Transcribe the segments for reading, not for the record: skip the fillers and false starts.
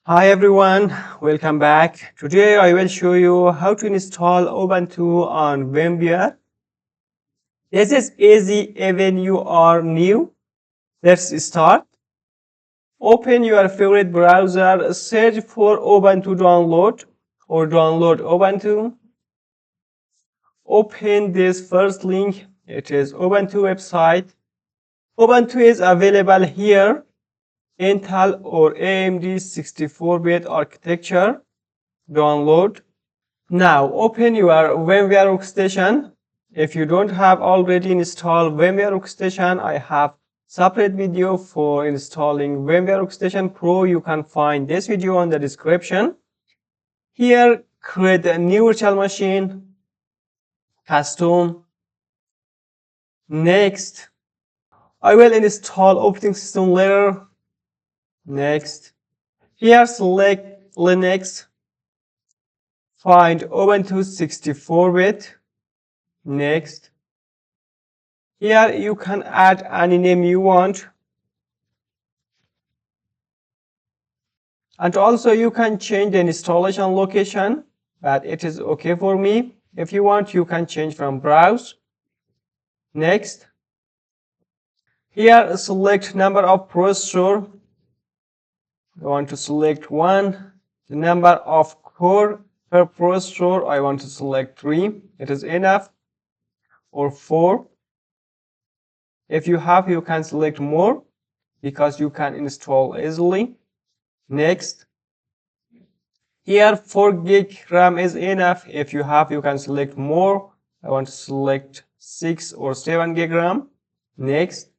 Hi everyone, welcome back. Today I will show you how to install Ubuntu on VMware. This is easy even you are new. Let's start. Open your favorite browser, search for Ubuntu download or download Ubuntu. Open this first link. It is Ubuntu website. Ubuntu is available here. Intel or AMD 64-bit architecture. Download. Now open your VMware Workstation. If you don't have already installed VMware Workstation, I have separate video for installing VMware Workstation Pro. You can find this video on the description. Here, create a new virtual machine, custom. Next, I will install operating system layer. Next, here select Linux. Find Ubuntu 64-bit. Next. Here you can add any name you want. And also you can change the installation location, but it is okay for me. If you want, you can change from browse. Next. Here select number of processor. I want to select 1. The number of core per processor, I want to select 3. It is enough. Or 4. If you have, you can select more because you can install easily. Next. Here 4 gig RAM is enough. If you have, you can select more. I want to select 6 or 7 gig RAM. Next.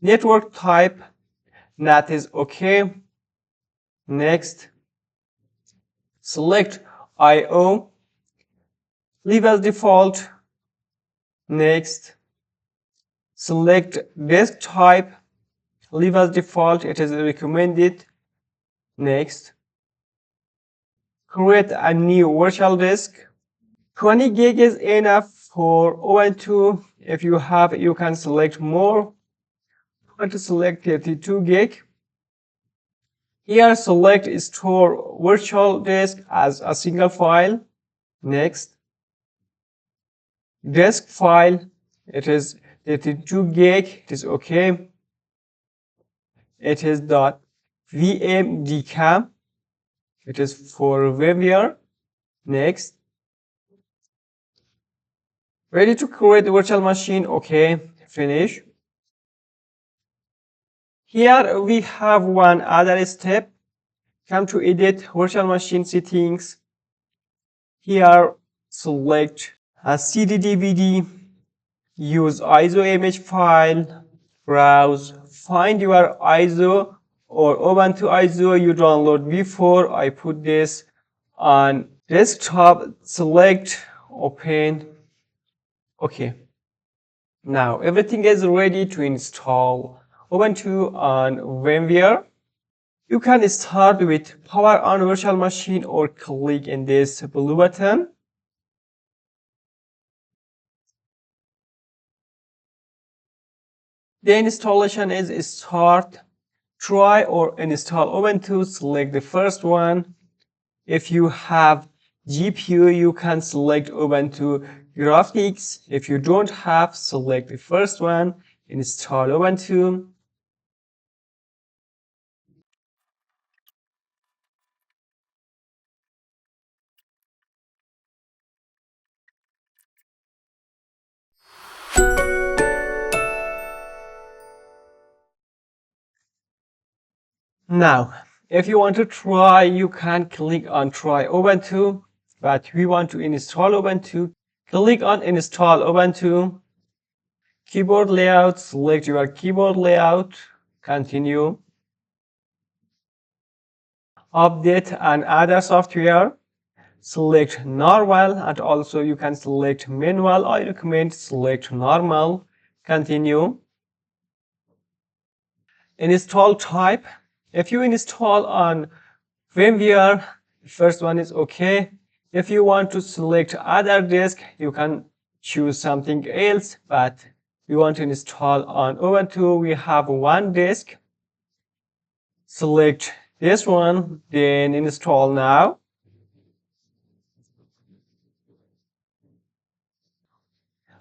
Network type, NAT is okay. Next. Select IO. Leave as default. Next. Select disk type. Leave as default. It is recommended. Next. Create a new virtual disk. 20 gig is enough for Ubuntu. If you have, you can select more. I want to select 32 gig. Here select store virtual disk as a single file. Next. Disk file. It is 32 gig. It is okay. It is .vmdk. It is for VMware. Next. Ready to create the virtual machine. Okay. Finish. Here we have one other step. Come to edit virtual machine settings. Here select a CD DVD. Use ISO image file. Browse. Find your ISO or Ubuntu ISO you download before. I put this on desktop. Select. Open. Okay. Now everything is ready to install Ubuntu on VMware. You can start with power on virtual machine or click in this blue button. The installation is start. Try or install Ubuntu. Select the first one. If you have GPU, you can select Ubuntu Graphics. If you don't have, select the first one. Install Ubuntu. Now, if you want to try, you can click on Try Ubuntu, but we want to install Ubuntu. Click on Install Ubuntu. Keyboard layout, select your keyboard layout. Continue. Update and other software. Select normal, and also you can select manual. I recommend select normal. Continue. Install type. If you install on VMware, the first one is okay. If you want to select other disk, you can choose something else, but we want to install on Ubuntu. We have one disk. Select this one, then install now.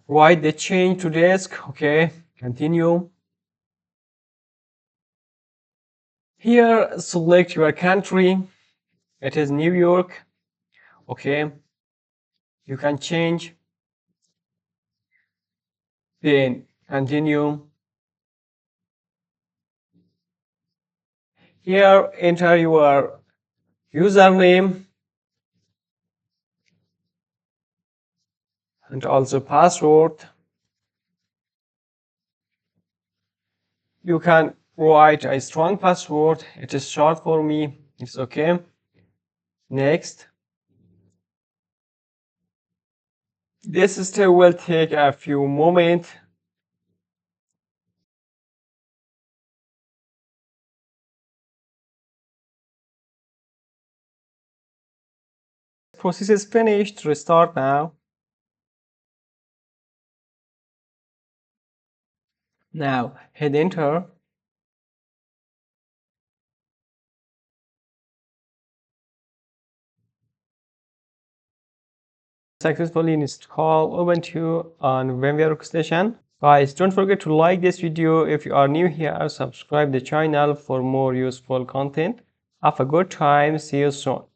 Write the change to disk. Okay, continue. Here, select your country. It is New York. Okay, you can change. Then continue. Here, enter your username and also password. You can write a strong password. It is short for me. It's okay. Next. This step will take a few moments. Process is finished. Restart now. Now hit enter. Successfully install Ubuntu on Vmware Workstation. Guys, don't forget to like this video. If you are new here, subscribe the channel for more useful content. Have a good time. See you soon.